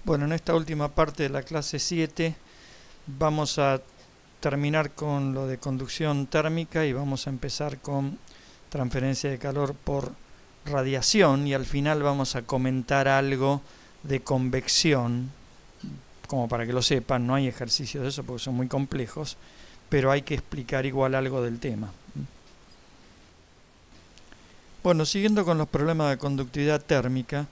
Bueno, en esta última parte de la clase 7 vamos a terminar con lo de conducción térmica y vamos a empezar con transferencia de calor por radiación y al final vamos a comentar algo de convección, como para que lo sepan. No hay ejercicios de eso porque son muy complejos, pero hay que explicar igual algo del tema. Bueno, siguiendo con los problemas de conductividad térmica,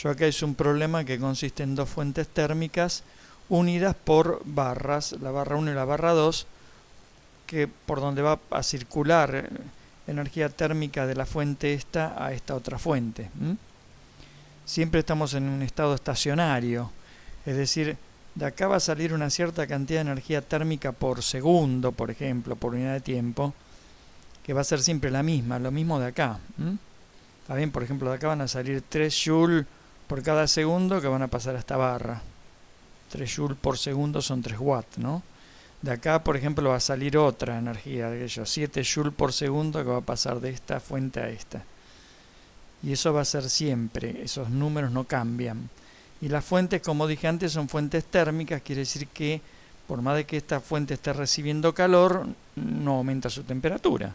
yo acá hice un problema que consiste en dos fuentes térmicas unidas por barras, la barra 1 y la barra 2, que por donde va a circular energía térmica de la fuente esta a esta otra fuente. Siempre estamos en un estado estacionario, es decir, de acá va a salir una cierta cantidad de energía térmica por segundo, por ejemplo, por unidad de tiempo, que va a ser siempre la misma, lo mismo de acá. Está bien, por ejemplo, de acá van a salir 3 joules por cada segundo que van a pasar a esta barra. 3 joules por segundo son 3 watts, ¿no? De acá, por ejemplo, va a salir otra energía, de ellos, 7 joules por segundo que va a pasar de esta fuente a esta. Y eso va a ser siempre, esos números no cambian. Y las fuentes, como dije antes, son fuentes térmicas, quiere decir que por más de que esta fuente esté recibiendo calor, no aumenta su temperatura.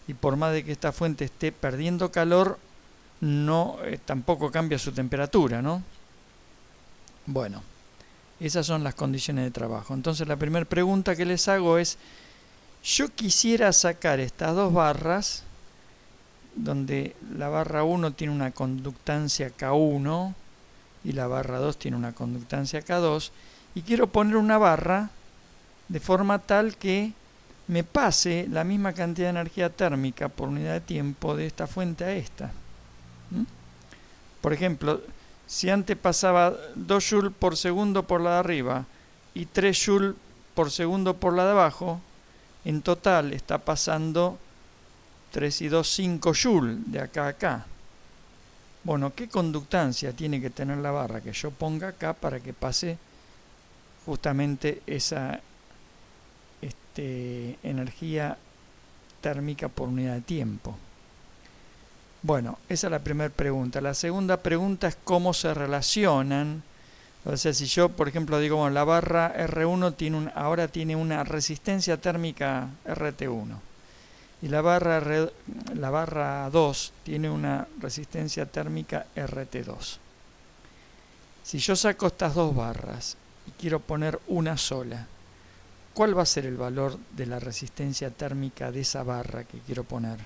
Y por más de que esta fuente esté perdiendo calor, no tampoco cambia su temperatura, ¿no? Bueno, esas son las condiciones de trabajo. Entonces la primera pregunta que les hago es, yo quisiera sacar estas dos barras, donde la barra 1 tiene una conductancia K1 y la barra 2 tiene una conductancia K2, y quiero poner una barra de forma tal que me pase la misma cantidad de energía térmica por unidad de tiempo de esta fuente a esta. Por ejemplo, si antes pasaba 2 joules por segundo por la de arriba y 3 joules por segundo por la de abajo, en total está pasando 3 y 2, 5 joules de acá a acá. Bueno, ¿qué conductancia tiene que tener la barra que yo ponga acá para que pase justamente esa energía térmica por unidad de tiempo? Bueno, esa es la primera pregunta. La segunda pregunta es cómo se relacionan. O sea, si yo, por ejemplo, digo, bueno, la barra R1 ahora tiene una resistencia térmica RT1 y la barra 2 tiene una resistencia térmica RT2. Si yo saco estas dos barras y quiero poner una sola, ¿cuál va a ser el valor de la resistencia térmica de esa barra que quiero poner?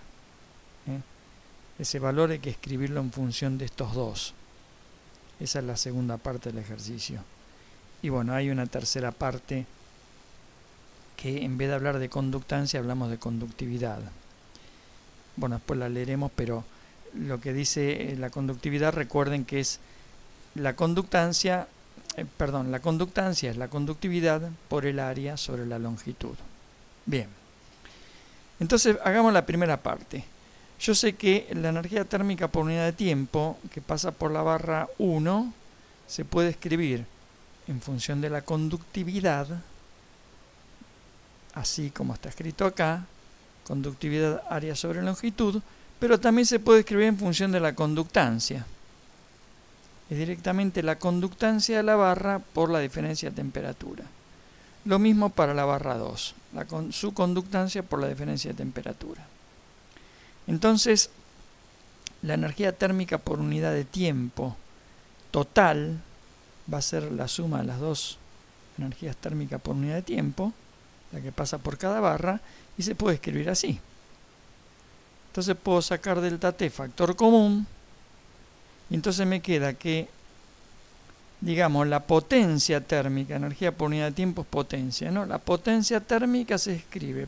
Ese valor hay que escribirlo en función de estos dos. Esa es la segunda parte del ejercicio. Y bueno, hay una tercera parte que en vez de hablar de conductancia hablamos de conductividad. Bueno, después la leeremos, pero lo que dice la conductividad, recuerden que es la conductancia, la conductancia es la conductividad por el área sobre la longitud. Bien, entonces hagamos la primera parte. Yo sé que la energía térmica por unidad de tiempo que pasa por la barra 1 se puede escribir en función de la conductividad, así como está escrito acá, conductividad área sobre longitud, pero también se puede escribir en función de la conductancia. Es directamente la conductancia de la barra por la diferencia de temperatura. Lo mismo para la barra 2, su conductancia por la diferencia de temperatura. Entonces, la energía térmica por unidad de tiempo total va a ser la suma de las dos energías térmicas por unidad de tiempo, la que pasa por cada barra, y se puede escribir así. Entonces puedo sacar delta T factor común, y entonces me queda que, digamos, la potencia térmica, energía por unidad de tiempo es potencia, ¿no? La potencia térmica se escribe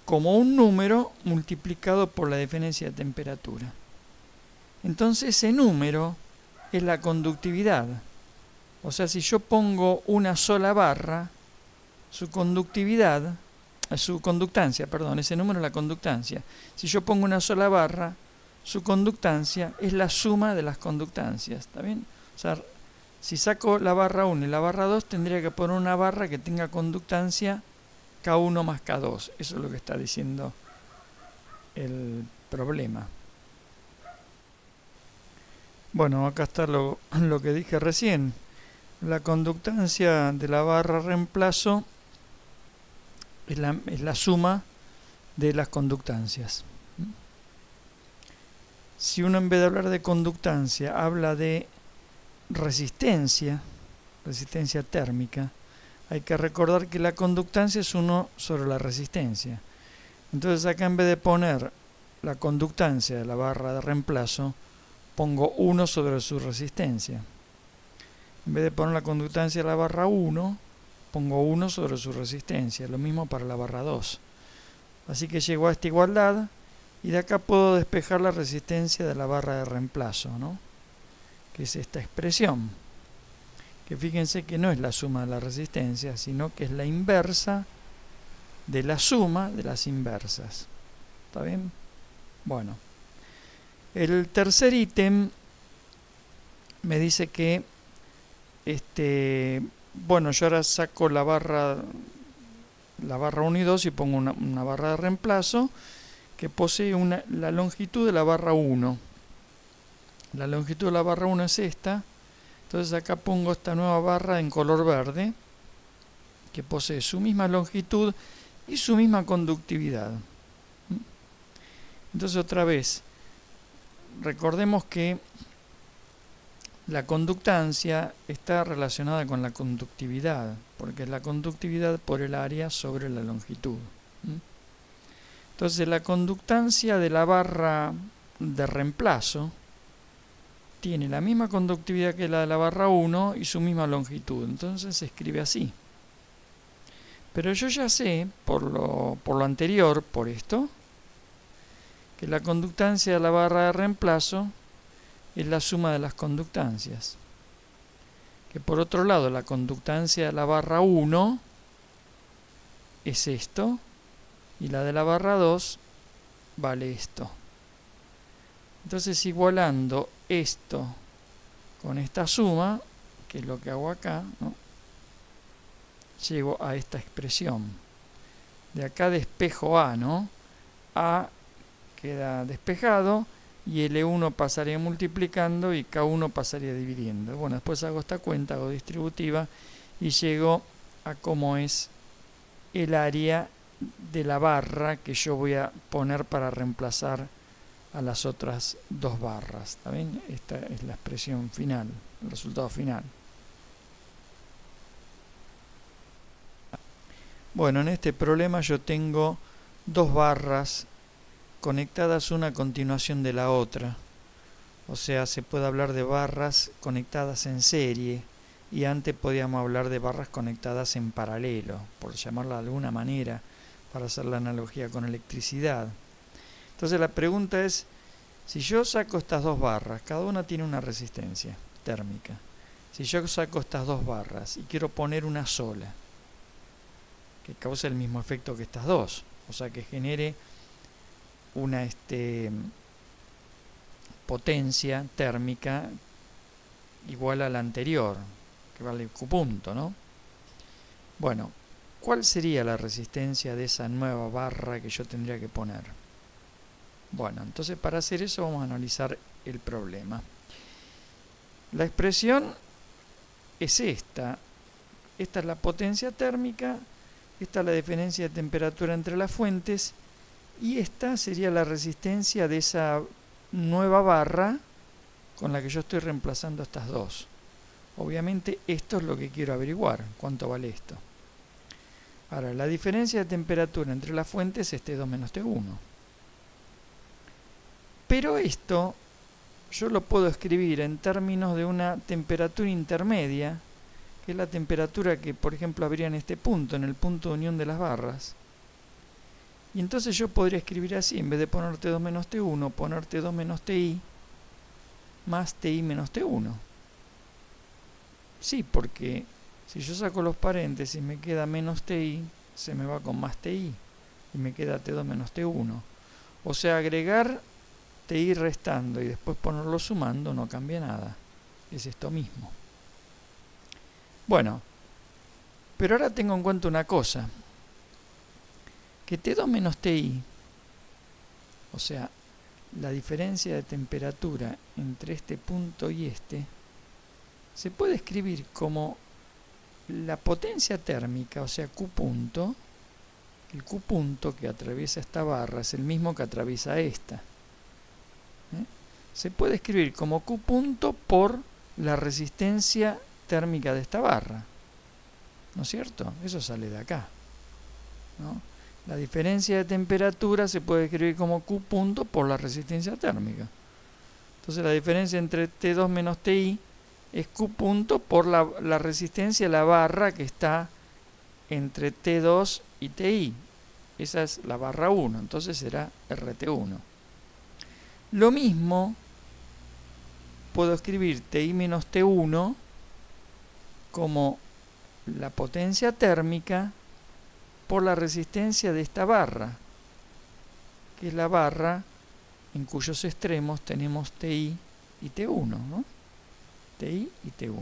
como un número multiplicado por la diferencia de temperatura. Entonces ese número es la conductividad. O sea, si yo pongo una sola barra, su conductancia, ese número es la conductancia. Si yo pongo una sola barra, su conductancia es la suma de las conductancias, ¿está bien? O sea, si saco la barra 1 y la barra 2, tendría que poner una barra que tenga conductancia K1 más K2. Eso es lo que está diciendo el problema. Bueno, acá está lo que dije recién. La conductancia de la barra reemplazo es la suma de las conductancias. Si uno, en vez de hablar de conductancia, habla de resistencia térmica, hay que recordar que la conductancia es 1 sobre la resistencia. Entonces acá, en vez de poner la conductancia de la barra de reemplazo, pongo 1 sobre su resistencia. En vez de poner la conductancia de la barra 1, pongo 1 sobre su resistencia. Lo mismo para la barra 2. Así que llego a esta igualdad y de acá puedo despejar la resistencia de la barra de reemplazo, ¿no? Que es esta expresión. Que fíjense que no es la suma de la resistencia, sino que es la inversa de la suma de las inversas. ¿Está bien? Bueno. El tercer ítem me dice que bueno, yo ahora saco la barra 1 y 2 y pongo una barra de reemplazo que posee la longitud de la barra 1. La longitud de la barra 1 es esta. Entonces acá pongo esta nueva barra en color verde que posee su misma longitud y su misma conductividad. Entonces, otra vez, recordemos que la conductancia está relacionada con la conductividad, porque es la conductividad por el área sobre la longitud. Entonces, la conductancia de la barra de reemplazo tiene la misma conductividad que la de la barra 1 y su misma longitud. Entonces se escribe así. Pero yo ya sé, por lo anterior, por esto, que la conductancia de la barra de reemplazo es la suma de las conductancias. Que por otro lado, la conductancia de la barra 1 es esto, y la de la barra 2 vale esto. Entonces, igualando esto con esta suma, que es lo que hago acá, ¿no?, llego a esta expresión. De acá despejo A, ¿no? A queda despejado y L1 pasaría multiplicando y K1 pasaría dividiendo. Bueno, después hago esta cuenta, hago distributiva y llego a cómo es el área de la barra que yo voy a poner para reemplazar a las otras dos barras. ¿Está bien? Esta es la expresión final, el resultado final. Bueno, en este problema yo tengo dos barras conectadas una a continuación de la otra. O sea, se puede hablar de barras conectadas en serie y antes podíamos hablar de barras conectadas en paralelo, por llamarla de alguna manera, para hacer la analogía con electricidad. Entonces la pregunta es, si yo saco estas dos barras, cada una tiene una resistencia térmica. Si yo saco estas dos barras y quiero poner una sola, que cause el mismo efecto que estas dos, o sea, que genere una potencia térmica igual a la anterior, que vale Q punto, ¿no? Bueno, ¿cuál sería la resistencia de esa nueva barra que yo tendría que poner? Bueno, entonces para hacer eso vamos a analizar el problema. La expresión es esta. Esta es la potencia térmica, esta es la diferencia de temperatura entre las fuentes y esta sería la resistencia de esa nueva barra con la que yo estoy reemplazando estas dos. Obviamente esto es lo que quiero averiguar, cuánto vale esto. Ahora, la diferencia de temperatura entre las fuentes es T2 menos T1. Pero esto yo lo puedo escribir en términos de una temperatura intermedia, que es la temperatura que, por ejemplo, habría en este punto, en el punto de unión de las barras. Y entonces yo podría escribir así, en vez de poner T2 menos T1, poner T2 menos TI más TI menos T1. Sí, porque si yo saco los paréntesis me queda menos TI, se me va con más TI y me queda T2 menos T1. O sea, agregar TI restando y después ponerlo sumando no cambia nada. Es esto mismo. Bueno, pero ahora tengo en cuenta una cosa. Que T2 menos TI, o sea, la diferencia de temperatura entre este punto y este se puede escribir como la potencia térmica, o sea, Q punto. El Q punto que atraviesa esta barra es el mismo que atraviesa esta. Se puede escribir como Q punto por la resistencia térmica de esta barra. ¿No es cierto? Eso sale de acá, ¿no? La diferencia de temperatura se puede escribir como Q punto por la resistencia térmica. Entonces la diferencia entre T2 menos TI es Q punto por la resistencia de la barra que está entre T2 y TI. Esa es la barra 1, entonces será RT1. Lo mismo puedo escribir TI menos T1 como la potencia térmica por la resistencia de esta barra, que es la barra en cuyos extremos tenemos TI y T1, ¿no? TI y T1.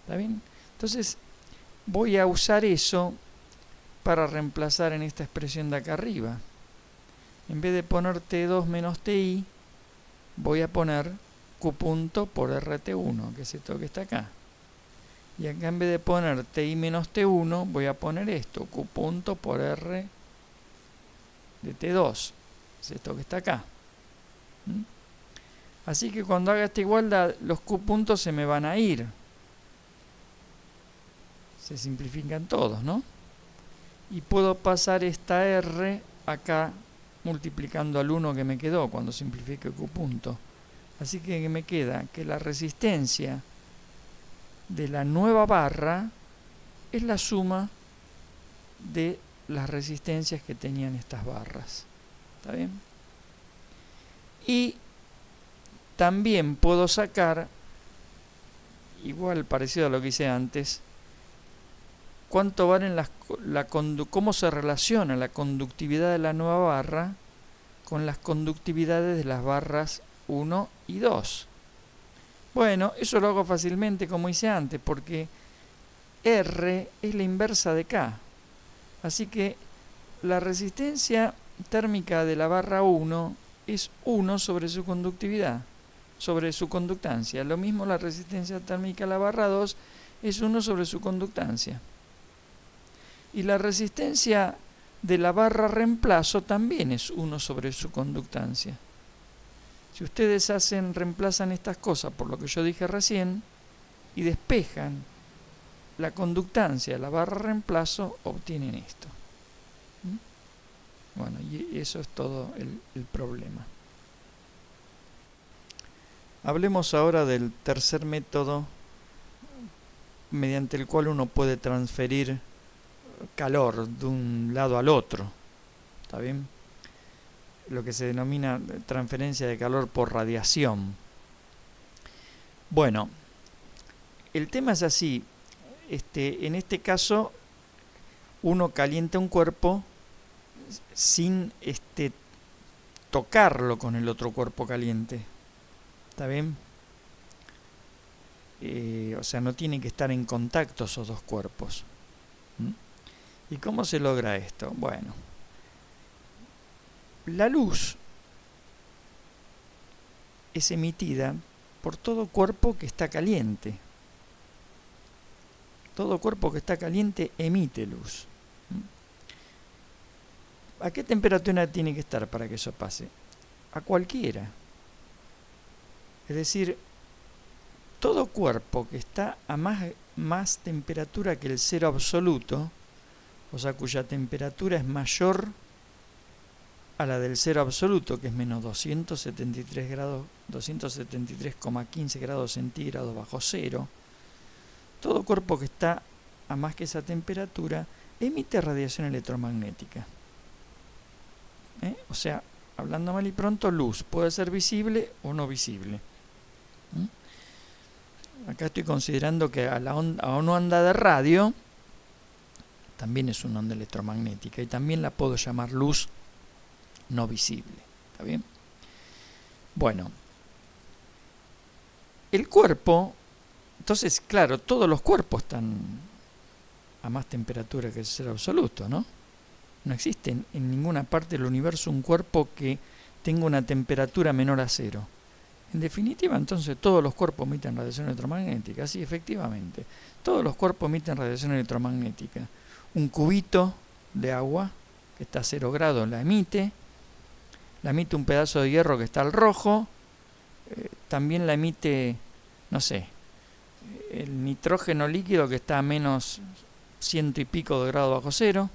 ¿Está bien? Entonces voy a usar eso para reemplazar en esta expresión de acá arriba. En vez de poner T2 menos TI, voy a poner Q punto por RT1, que es esto que está acá. Y acá en vez de poner TI menos T1, voy a poner esto, Q punto por R de T2, es esto que está acá. Así que cuando haga esta igualdad, los Q puntos se me van a ir. Se simplifican todos, ¿no? Y puedo pasar esta R acá multiplicando al 1 que me quedó cuando simplifique Q punto. Así que me queda que la resistencia de la nueva barra es la suma de las resistencias que tenían estas barras. ¿Está bien? Y también puedo sacar, igual parecido a lo que hice antes, cuánto valen cómo se relaciona la conductividad de la nueva barra con las conductividades de las barras 1 y 2. Bueno, eso lo hago fácilmente como hice antes, porque R es la inversa de K. Así que la resistencia térmica de la barra 1 es 1 sobre su conductividad, sobre su conductancia. Lo mismo la resistencia térmica de la barra 2 es 1 sobre su conductancia. Y la resistencia de la barra reemplazo también es 1 sobre su conductancia. Si ustedes reemplazan estas cosas por lo que yo dije recién y despejan la conductancia de la barra reemplazo, obtienen esto. Bueno, y eso es todo el problema. Hablemos ahora del tercer método mediante el cual uno puede transferir calor de un lado al otro. ¿Está bien? Lo que se denomina transferencia de calor por radiación. Bueno, el tema es así. En este caso, uno calienta un cuerpo sin tocarlo con el otro cuerpo caliente. ¿Está bien? O sea, no tienen que estar en contacto esos dos cuerpos. ¿Y cómo se logra esto? Bueno, la luz es emitida por todo cuerpo que está caliente. Todo cuerpo que está caliente emite luz. ¿A qué temperatura tiene que estar para que eso pase? A cualquiera. Es decir, todo cuerpo que está a más temperatura que el cero absoluto, o sea, cuya temperatura es mayor a la del cero absoluto, que es menos 273 grados, 273,15 grados centígrados bajo cero, todo cuerpo que está a más que esa temperatura emite radiación electromagnética. O sea, hablando mal y pronto, luz puede ser visible o no visible. Acá estoy considerando que a una onda de radio también es una onda electromagnética y también la puedo llamar luz no visible. ¿Está bien? Bueno, el cuerpo, entonces, claro, todos los cuerpos están a más temperatura que el cero absoluto, ¿no? No existe en ninguna parte del universo un cuerpo que tengo una temperatura menor a cero. En definitiva, entonces, todos los cuerpos emiten radiación electromagnética. Sí, efectivamente. Todos los cuerpos emiten radiación electromagnética. Un cubito de agua que está a 0 grados la emite un pedazo de hierro que está al rojo, también la emite, no sé, el nitrógeno líquido que está a menos 100 y pico de grado bajo cero.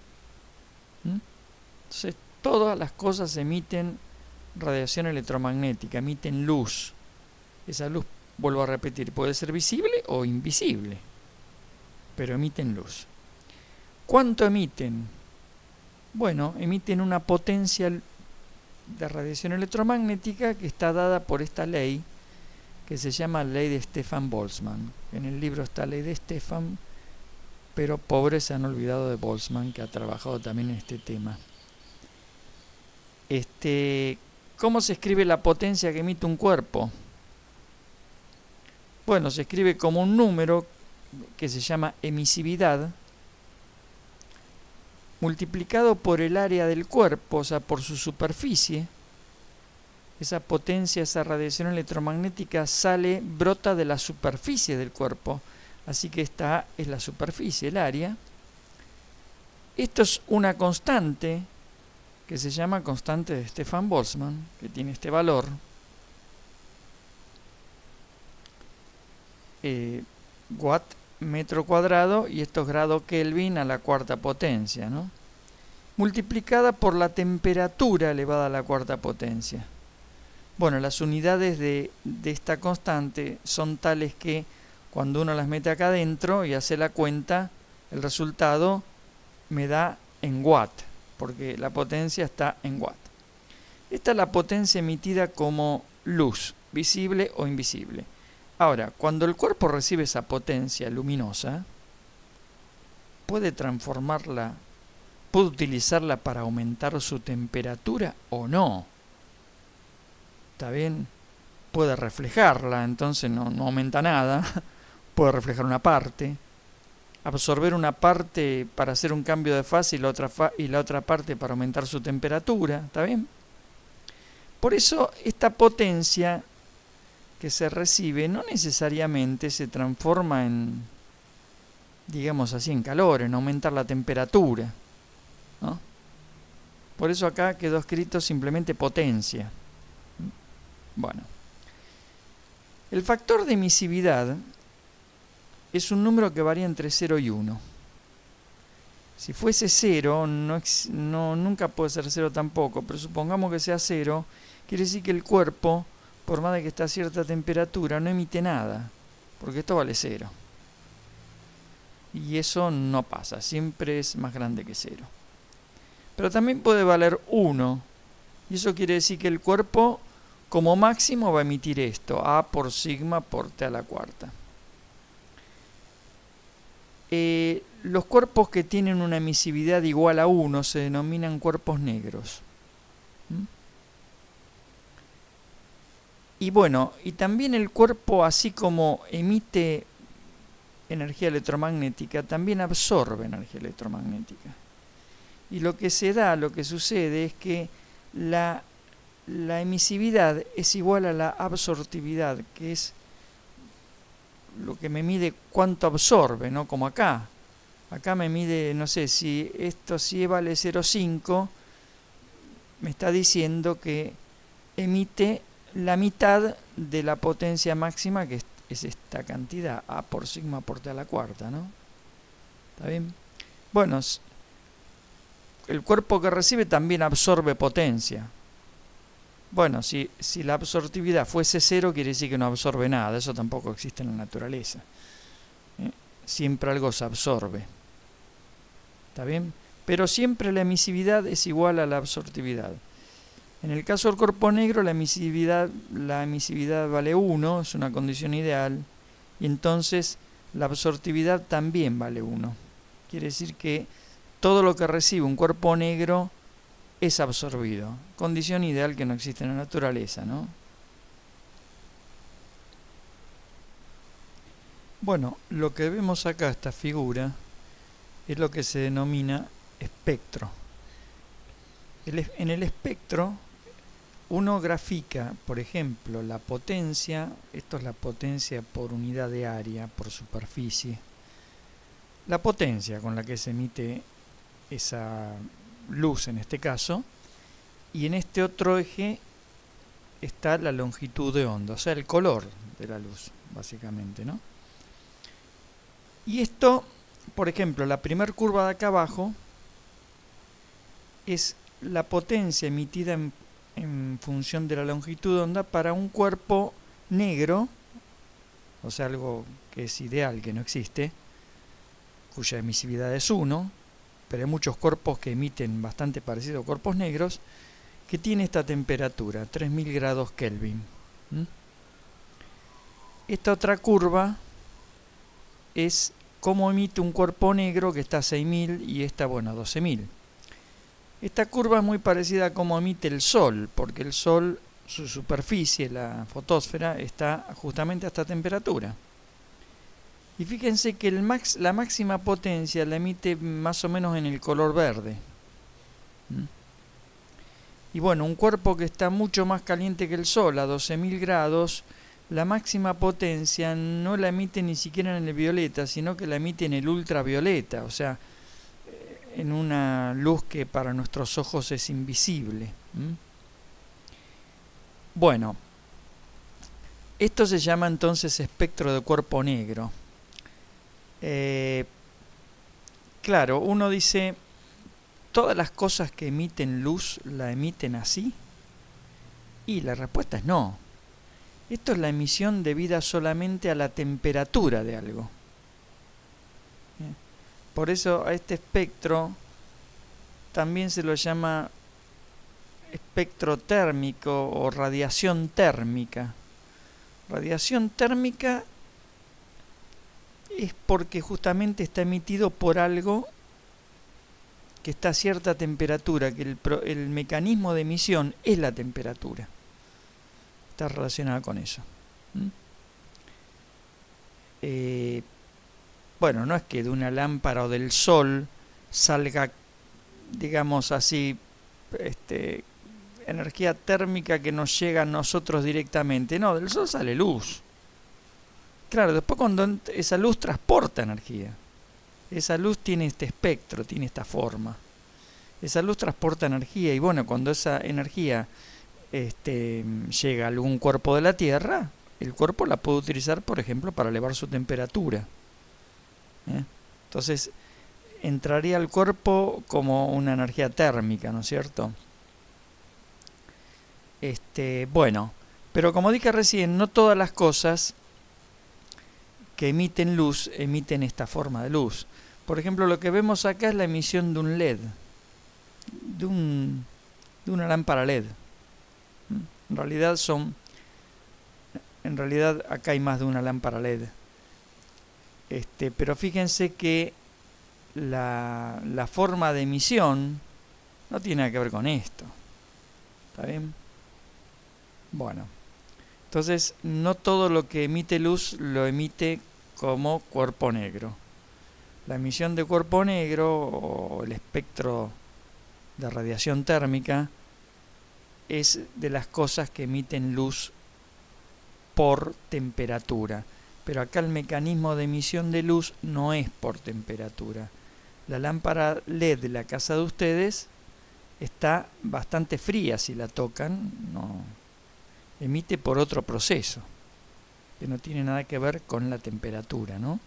Entonces, todas las cosas emiten radiación electromagnética, emiten luz. Esa luz, vuelvo a repetir, puede ser visible o invisible, pero emiten luz. ¿Cuánto emiten? Bueno, emiten una potencia de radiación electromagnética que está dada por esta ley que se llama ley de Stefan-Boltzmann. En el libro está ley de Stefan, pero pobres se han olvidado de Boltzmann, que ha trabajado también en este tema. ¿Cómo se escribe la potencia que emite un cuerpo? Bueno, se escribe como un número que se llama emisividad, multiplicado por el área del cuerpo, o sea, por su superficie. Esa potencia, esa radiación electromagnética brota de la superficie del cuerpo. Así que esta es la superficie, el área. Esto es una constante que se llama constante de Stefan-Boltzmann, que tiene este valor. Watt metro cuadrado, y esto es grado Kelvin a la cuarta potencia, ¿no? Multiplicada por la temperatura elevada a la cuarta potencia. Bueno, las unidades de esta constante son tales que cuando uno las mete acá adentro y hace la cuenta, el resultado me da en watt, porque la potencia está en watt. Esta es la potencia emitida como luz, visible o invisible. Ahora, cuando el cuerpo recibe esa potencia luminosa, puede transformarla, puede utilizarla para aumentar su temperatura o no. ¿Está bien? Puede reflejarla, entonces no aumenta nada. Puede reflejar una parte, absorber una parte para hacer un cambio de fase y la otra parte para aumentar su temperatura. ¿Está bien? Por eso esta potencia que se recibe no necesariamente se transforma en, digamos así, en calor, en aumentar la temperatura, ¿no? Por eso acá quedó escrito simplemente potencia. Bueno, el factor de emisividad es un número que varía entre 0 y 1. Si fuese 0, nunca puede ser 0 tampoco, pero supongamos que sea 0, quiere decir que el cuerpo, por más de que está a cierta temperatura, no emite nada, porque esto vale 0. Y eso no pasa, siempre es más grande que 0. Pero también puede valer 1, y eso quiere decir que el cuerpo, como máximo, va a emitir esto, A por sigma por T a la cuarta. Los cuerpos que tienen una emisividad igual a 1 se denominan cuerpos negros. Y bueno, y también el cuerpo, así como emite energía electromagnética, también absorbe energía electromagnética. Y lo que sucede es que la emisividad es igual a la absortividad, que es lo que me mide cuánto absorbe, ¿no? Como acá. Acá me mide, no sé, si esto sí vale 0,5, me está diciendo que emite la mitad de la potencia máxima, que es esta cantidad, A por sigma por T a la cuarta, ¿no? ¿Está bien? Bueno, el cuerpo que recibe también absorbe potencia. Bueno, si la absortividad fuese 0, quiere decir que no absorbe nada. Eso tampoco existe en la naturaleza. Siempre algo se absorbe. ¿Está bien? Pero siempre la emisividad es igual a la absortividad. En el caso del cuerpo negro, la emisividad vale 1, es una condición ideal, y entonces la absortividad también vale 1. Quiere decir que todo lo que recibe un cuerpo negro es absorbido. Condición ideal que no existe en la naturaleza, ¿no? Bueno, lo que vemos acá, esta figura, es lo que se denomina espectro. En el espectro, uno grafica, por ejemplo, la potencia, esto es la potencia por unidad de área, por superficie, la potencia con la que se emite esa luz en este caso, y en este otro eje está la longitud de onda, o sea, el color de la luz, básicamente, ¿no? Y esto, por ejemplo, la primera curva de acá abajo es la potencia emitida en función de la longitud de onda para un cuerpo negro, o sea, algo que es ideal, que no existe, cuya emisividad es 1, pero hay muchos cuerpos que emiten bastante parecido a cuerpos negros, que tiene esta temperatura, 3000 grados Kelvin. Esta otra curva es cómo emite un cuerpo negro que está a 6000 y esta, bueno, a 12000. Esta curva es muy parecida a cómo emite el Sol, porque el Sol, su superficie, la fotosfera, está justamente a esta temperatura. Y fíjense que la máxima potencia la emite más o menos en el color verde. Y bueno, un cuerpo que está mucho más caliente que el Sol, a 12000 grados, la máxima potencia no la emite ni siquiera en el violeta, sino que la emite en el ultravioleta, o sea, en una luz que para nuestros ojos es invisible. Bueno, esto se llama entonces espectro de cuerpo negro. Claro, uno dice, ¿todas las cosas que emiten luz la emiten así? Y la respuesta es no. Esto es la emisión debida solamente a la temperatura de algo. Por eso a este espectro también se lo llama espectro térmico o radiación térmica. Radiación térmica es porque justamente está emitido por algo que está a cierta temperatura, que el mecanismo de emisión es la temperatura. Está relacionada con eso. Bueno, no es que de una lámpara o del sol salga, digamos así, energía térmica que nos llega a nosotros directamente. No, del sol sale luz. Claro, después cuando esa luz transporta energía. Esa luz tiene este espectro, tiene esta forma. Esa luz transporta energía y bueno, cuando esa energía llega a algún cuerpo de la Tierra, el cuerpo la puede utilizar, por ejemplo, para elevar su temperatura. Entonces, entraría al cuerpo como una energía térmica, ¿no es cierto? Bueno, pero como dije recién, no todas las cosas que emiten luz emiten esta forma de luz. Por ejemplo, lo que vemos acá es la emisión de un LED, de una lámpara LED. En realidad acá hay más de una lámpara LED. Pero fíjense que la forma de emisión no tiene nada que ver con esto. ¿Está bien? Bueno, entonces no todo lo que emite luz lo emite como cuerpo negro. La emisión de cuerpo negro o el espectro de radiación térmica es de las cosas que emiten luz por temperatura. Pero acá el mecanismo de emisión de luz no es por temperatura. La lámpara LED de la casa de ustedes está bastante fría si la tocan, no emite por otro proceso, que no tiene nada que ver con la temperatura, ¿no?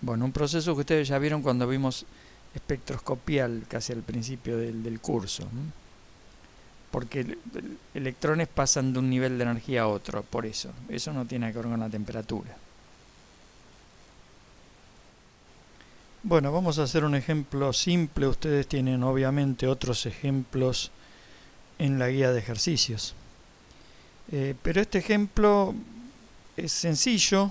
Bueno, un proceso que ustedes ya vieron cuando vimos espectroscopía casi al principio del curso, ¿no? Porque electrones pasan de un nivel de energía a otro, por eso no tiene que ver con la temperatura. Bueno, vamos a hacer un ejemplo simple. Ustedes tienen obviamente otros ejemplos en la guía de ejercicios. Pero este ejemplo es sencillo,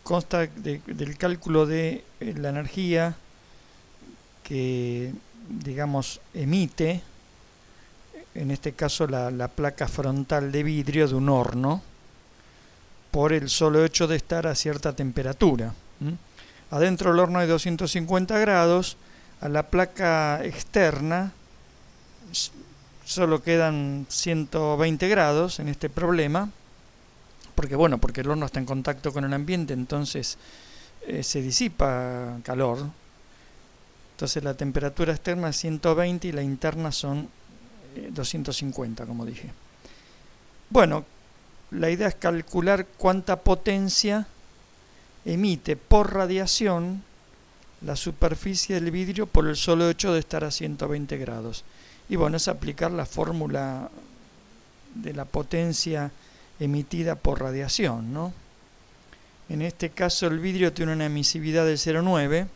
consta del cálculo de la energía que, digamos, emite, en este caso la placa frontal de vidrio de un horno, por el solo hecho de estar a cierta temperatura. Adentro del horno hay 250 grados, a la placa externa solo quedan 120 grados en este problema, porque bueno, porque el horno está en contacto con el ambiente, entonces se disipa calor. Entonces la temperatura externa es 120 y la interna son 250, como dije. Bueno, la idea es calcular cuánta potencia emite por radiación la superficie del vidrio por el solo hecho de estar a 120 grados. Y bueno, es aplicar la fórmula de la potencia emitida por radiación, ¿no? En este caso el vidrio tiene una emisividad del 0,9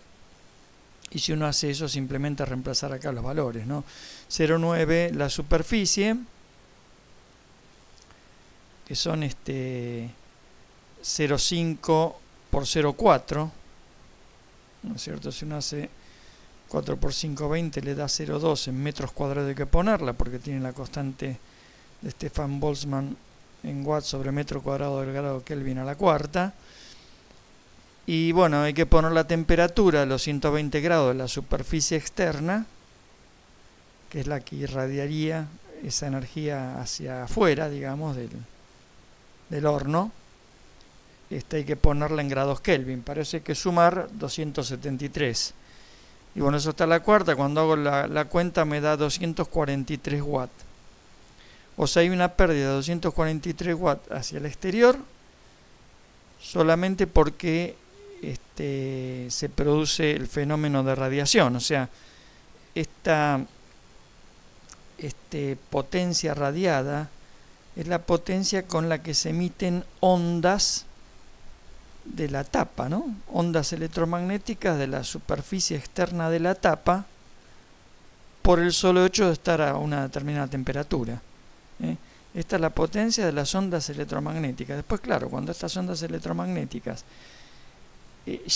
y si uno hace eso simplemente reemplazar acá los valores, ¿no? 0,9 la superficie, que son 0,5 por 0,4, ¿no es cierto? Si uno hace 4 por 5, 20, le da 0,2 en metros cuadrados, hay que ponerla porque tiene la constante de Stefan Boltzmann en watts sobre metro cuadrado del grado Kelvin a la cuarta. Y bueno, hay que poner la temperatura a los 120 grados de la superficie externa, que es la que irradiaría esa energía hacia afuera, digamos, del horno. Hay que ponerla en grados Kelvin, parece que sumar 273. Y bueno, eso está a la cuarta, cuando hago la cuenta me da 243 watts. O sea, hay una pérdida de 243 watts hacia el exterior, solamente porque se produce el fenómeno de radiación. O sea, esta potencia radiada es la potencia con la que se emiten ondas de la tapa, ¿no? Ondas electromagnéticas de la superficie externa de la tapa por el solo hecho de estar a una determinada temperatura. Esta es la potencia de las ondas electromagnéticas. Después, claro, cuando estas ondas electromagnéticas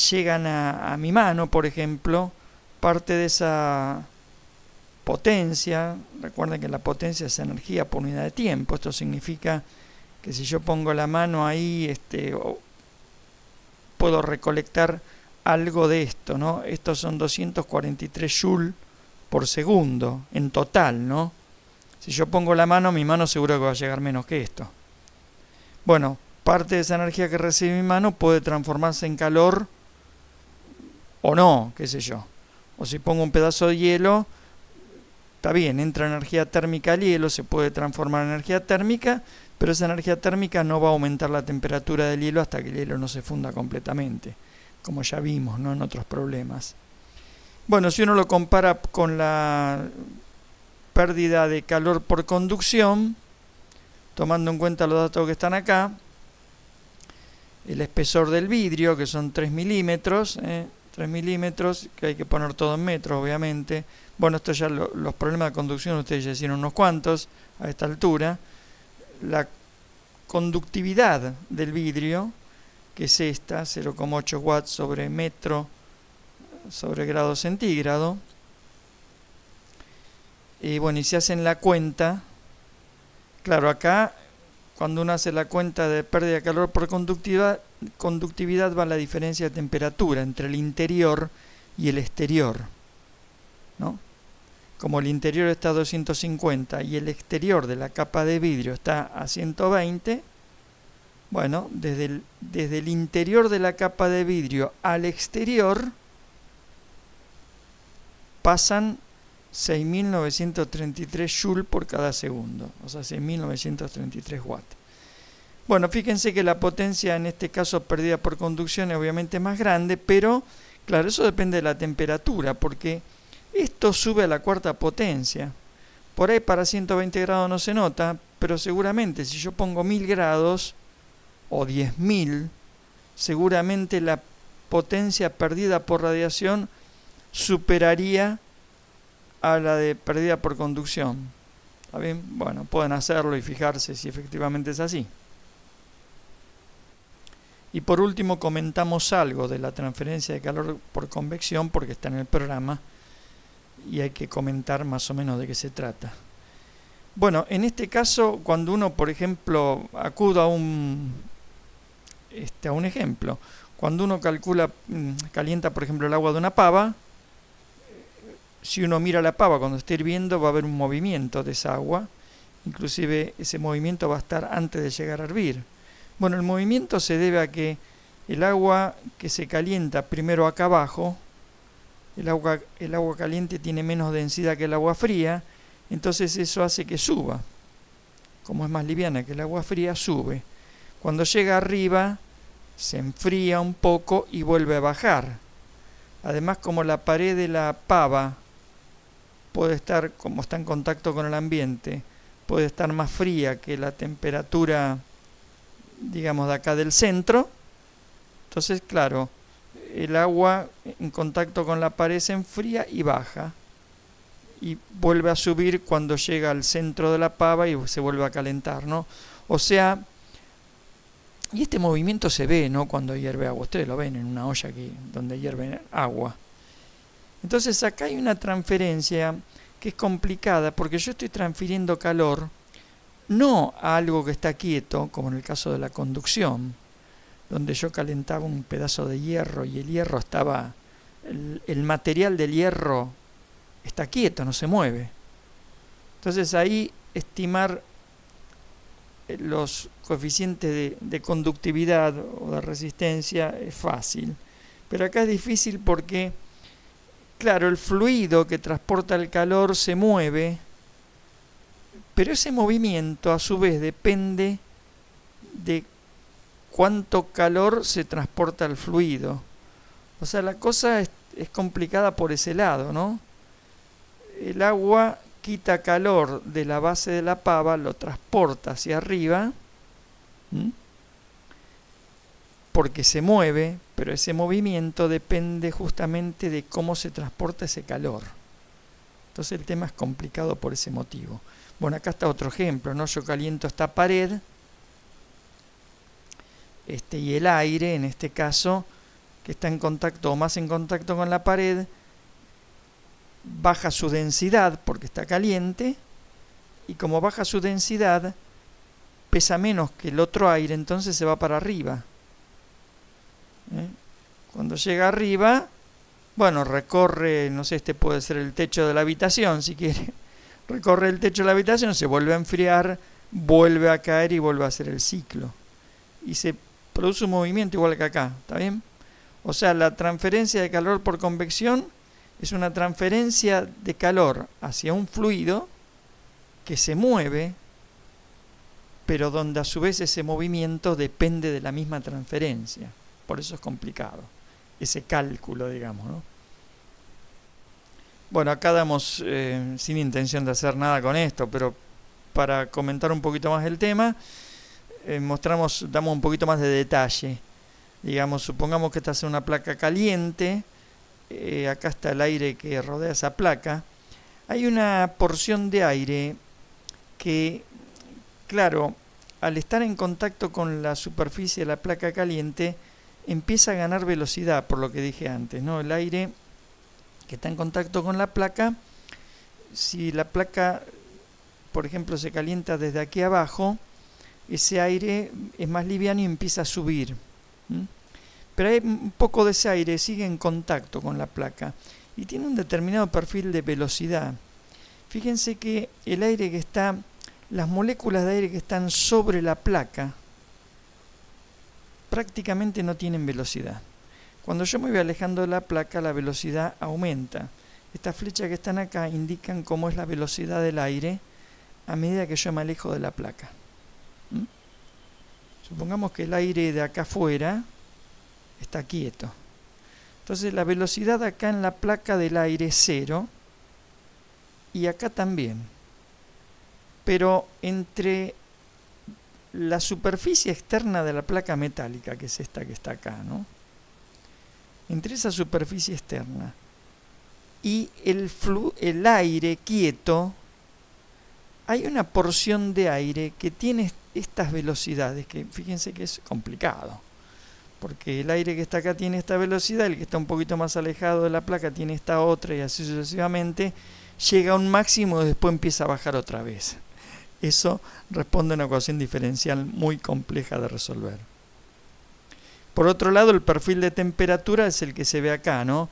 llegan a mi mano, por ejemplo, parte de esa potencia, recuerden que la potencia es energía por unidad de tiempo. Esto significa que si yo pongo la mano ahí, puedo recolectar algo de esto, ¿no? Estos son 243 joules por segundo en total, ¿no? Si yo pongo la mano, mi mano seguro que va a llegar menos que esto. Bueno, parte de esa energía que recibe mi mano puede transformarse en calor o no, qué sé yo. O si pongo un pedazo de hielo, está bien, entra energía térmica al hielo, se puede transformar en energía térmica, pero esa energía térmica no va a aumentar la temperatura del hielo hasta que el hielo no se funda completamente, como ya vimos, ¿no?, en otros problemas. Bueno, si uno lo compara con la pérdida de calor por conducción, tomando en cuenta los datos que están acá, el espesor del vidrio, que son 3 milímetros, 3 milímetros, que hay que poner todo en metros, obviamente. Bueno, esto ya los problemas de conducción ustedes ya hicieron unos cuantos a esta altura. La conductividad del vidrio, que es esta, 0,8 watts sobre metro sobre grado centígrado. Y bueno, y si hacen la cuenta, claro, acá cuando uno hace la cuenta de pérdida de calor por conductividad va la diferencia de temperatura entre el interior y el exterior, ¿no? Como el interior está a 250 y el exterior de la capa de vidrio está a 120, bueno, desde el interior de la capa de vidrio al exterior pasan 6.933 joules por cada segundo, o sea, 6.933 watts. Bueno, fíjense que la potencia en este caso perdida por conducción es obviamente más grande, pero claro, eso depende de la temperatura, porque esto sube a la cuarta potencia. Por ahí para 120 grados no se nota, pero seguramente si yo pongo 1000 grados o 10.000, seguramente la potencia perdida por radiación superaría a la de perdida por conducción. ¿Está bien? Bueno, pueden hacerlo y fijarse si efectivamente es así. Y por último comentamos algo de la transferencia de calor por convección, porque está en el programa y hay que comentar más o menos de qué se trata. Bueno, en este caso, cuando uno, por ejemplo, acuda a un ejemplo, cuando uno calienta, por ejemplo, el agua de una pava, si uno mira la pava cuando esté hirviendo, va a haber un movimiento de esa agua. Inclusive ese movimiento va a estar antes de llegar a hervir. Bueno, el movimiento se debe a que el agua que se calienta primero acá abajo, el agua caliente tiene menos densidad que el agua fría, entonces eso hace que suba. Como es más liviana que el agua fría, sube. Cuando llega arriba, se enfría un poco y vuelve a bajar. Además, como la pared de la pava puede estar, como está en contacto con el ambiente, puede estar más fría que la temperatura, digamos, de acá del centro, entonces, claro, el agua en contacto con la pared se enfría y baja. Y vuelve a subir cuando llega al centro de la pava y se vuelve a calentar, ¿no? O sea, y este movimiento se ve, ¿no? Cuando hierve agua. Ustedes lo ven en una olla donde hierve agua. Entonces acá hay una transferencia que es complicada porque yo estoy transfiriendo calor no a algo que está quieto, como en el caso de la conducción, donde yo calentaba un pedazo de hierro y el hierro estaba, el material del hierro está quieto, no se mueve. Entonces ahí estimar los coeficientes de conductividad o de resistencia es fácil. Pero acá es difícil porque, claro, el fluido que transporta el calor se mueve, pero ese movimiento a su vez depende de cuánto calor se transporta al fluido. O sea, la cosa es complicada por ese lado, ¿no? El agua quita calor de la base de la pava, lo transporta hacia arriba, porque se mueve, pero ese movimiento depende justamente de cómo se transporta ese calor. Entonces el tema es complicado por ese motivo. Bueno, acá está otro ejemplo, ¿no? Yo caliento esta pared, y el aire, en este caso, que está en contacto o más en contacto con la pared, baja su densidad porque está caliente, y como baja su densidad, pesa menos que el otro aire, entonces se va para arriba. Cuando llega arriba, bueno, recorre, no sé, este puede ser el techo de la habitación, si quiere. Recorre el techo de la habitación, se vuelve a enfriar, vuelve a caer y vuelve a hacer el ciclo. Y se produce un movimiento igual que acá, ¿está bien? O sea, la transferencia de calor por convección es una transferencia de calor hacia un fluido que se mueve, pero donde a su vez ese movimiento depende de la misma transferencia. Por eso es complicado, ese cálculo, digamos, ¿no? Bueno, acá damos, sin intención de hacer nada con esto, pero para comentar un poquito más el tema, damos un poquito más de detalle. Digamos, supongamos que esta es una placa caliente, acá está el aire que rodea esa placa. Hay una porción de aire que, claro, al estar en contacto con la superficie de la placa caliente, empieza a ganar velocidad, por lo que dije antes, ¿no? El aire que está en contacto con la placa, si la placa, por ejemplo, se calienta desde aquí abajo, ese aire es más liviano y empieza a subir. Pero hay un poco de ese aire sigue en contacto con la placa y tiene un determinado perfil de velocidad. Fíjense que el aire que está, las moléculas de aire que están sobre la placa, prácticamente no tienen velocidad. Cuando yo me voy alejando de la placa, la velocidad aumenta. Estas flechas que están acá indican cómo es la velocidad del aire a medida que yo me alejo de la placa. Supongamos que el aire de acá afuera está quieto. Entonces la velocidad acá en la placa del aire es 0 y acá también. Pero entre la superficie externa de la placa metálica, que es esta que está acá, ¿no? Entre esa superficie externa y el aire quieto, hay una porción de aire que tiene estas velocidades, que fíjense que es complicado, porque el aire que está acá tiene esta velocidad, el que está un poquito más alejado de la placa tiene esta otra, y así sucesivamente, llega a un máximo y después empieza a bajar otra vez. Eso responde a una ecuación diferencial muy compleja de resolver. Por otro lado, el perfil de temperatura es el que se ve acá, ¿no?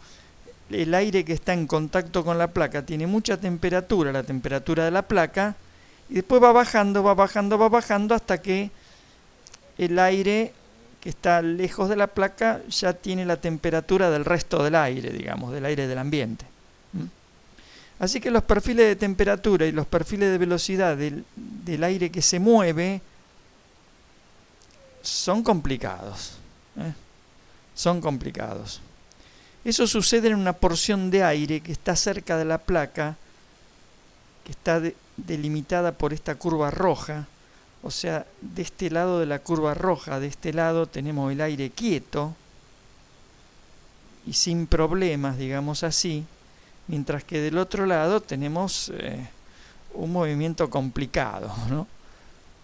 el aire que está en contacto con la placa tiene mucha temperatura, la temperatura de la placa, y después va bajando, va bajando, va bajando hasta que el aire que está lejos de la placa ya tiene la temperatura del resto del aire, digamos, del aire del ambiente. Así que los perfiles de temperatura y los perfiles de velocidad del aire que se mueve son complicados. Son complicados. Eso sucede en una porción de aire que está cerca de la placa, que está delimitada por esta curva roja. O sea, de este lado de la curva roja, de este lado tenemos el aire quieto y sin problemas, digamos así, mientras que del otro lado tenemos un movimiento complicado, ¿no?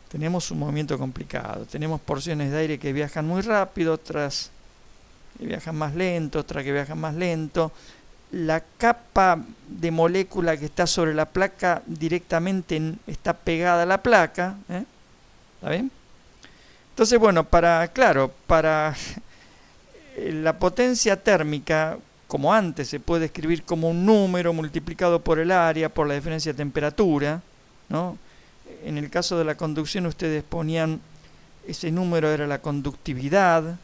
Tenemos un movimiento complicado. Tenemos porciones de aire que viajan muy rápido, otras que viajan más lento, otras que viajan más lento. La capa de molécula que está sobre la placa directamente está pegada a la placa, ¿está bien? Entonces, bueno, para la potencia térmica, como antes, se puede escribir como un número multiplicado por el área, por la diferencia de temperatura, ¿no? En el caso de la conducción ustedes ponían, ese número era la conductividad,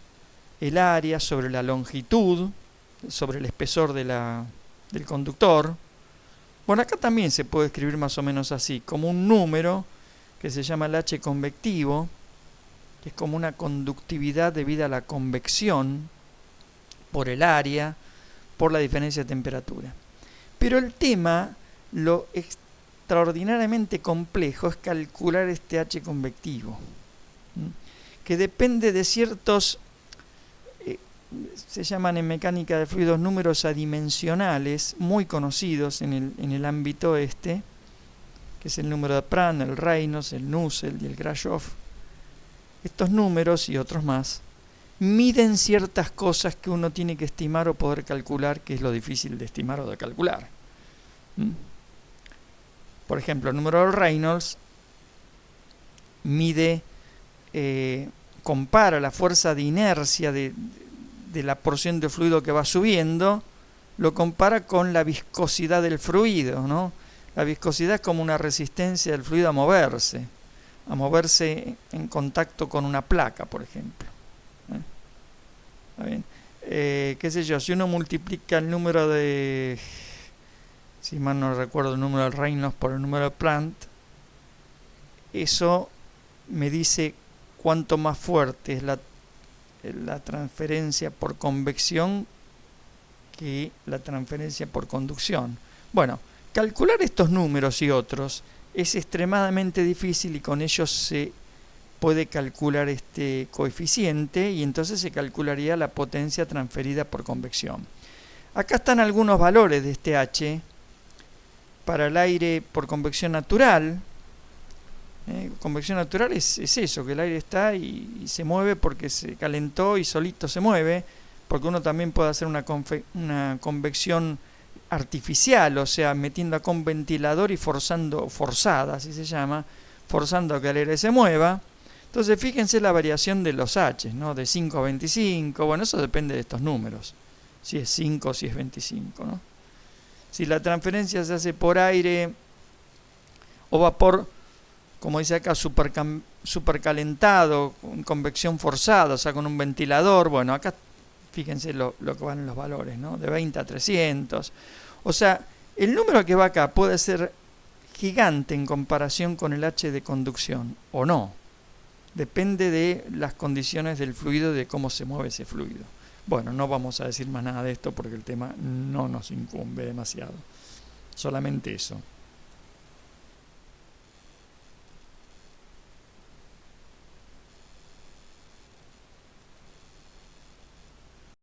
el área sobre la longitud, sobre el espesor del conductor. Bueno, acá también se puede escribir más o menos así, como un número que se llama el H convectivo, que es como una conductividad debida a la convección por el área, por la diferencia de temperatura. Pero el tema, lo extraordinariamente complejo, es calcular este H convectivo, que depende de ciertos, se llaman en mecánica de fluidos números adimensionales, muy conocidos en el ámbito que es el número de Prandtl, el Reynolds, el Nusselt y el Grashof. Estos números y otros más miden ciertas cosas que uno tiene que estimar o poder calcular, que es lo difícil de estimar o de calcular. Por ejemplo, el número de Reynolds mide, compara la fuerza de inercia de la porción de fluido que va subiendo, lo compara con la viscosidad del fluido, ¿no? La viscosidad es como una resistencia del fluido a moverse en contacto con una placa, por ejemplo. ¿Está bien? Qué sé yo, si uno multiplica el número de, si mal no recuerdo, el número de Reynolds por el número de Prandtl, eso me dice cuánto más fuerte es la transferencia por convección que la transferencia por conducción. Bueno, calcular estos números y otros es extremadamente difícil y con ellos se puede calcular este coeficiente y entonces se calcularía la potencia transferida por convección. Acá están algunos valores de este H para el aire por convección natural. Convección natural es eso, que el aire está y se mueve porque se calentó y solito se mueve, porque uno también puede hacer una convección artificial, o sea, metiendo acá un ventilador y forzada, así se llama, forzando a que el aire se mueva. Entonces fíjense la variación de los H, ¿no? De 5 a 25, bueno, eso depende de estos números, si es 5 o si es 25, ¿no? Si la transferencia se hace por aire o vapor, como dice acá, supercalentado, con convección forzada, o sea, con un ventilador, bueno, acá fíjense lo que van en los valores, ¿no? De 20 a 300. O sea, el número que va acá puede ser gigante en comparación con el H de conducción, o no. Depende de las condiciones del fluido, de cómo se mueve ese fluido. Bueno, no vamos a decir más nada de esto porque el tema no nos incumbe demasiado. Solamente eso.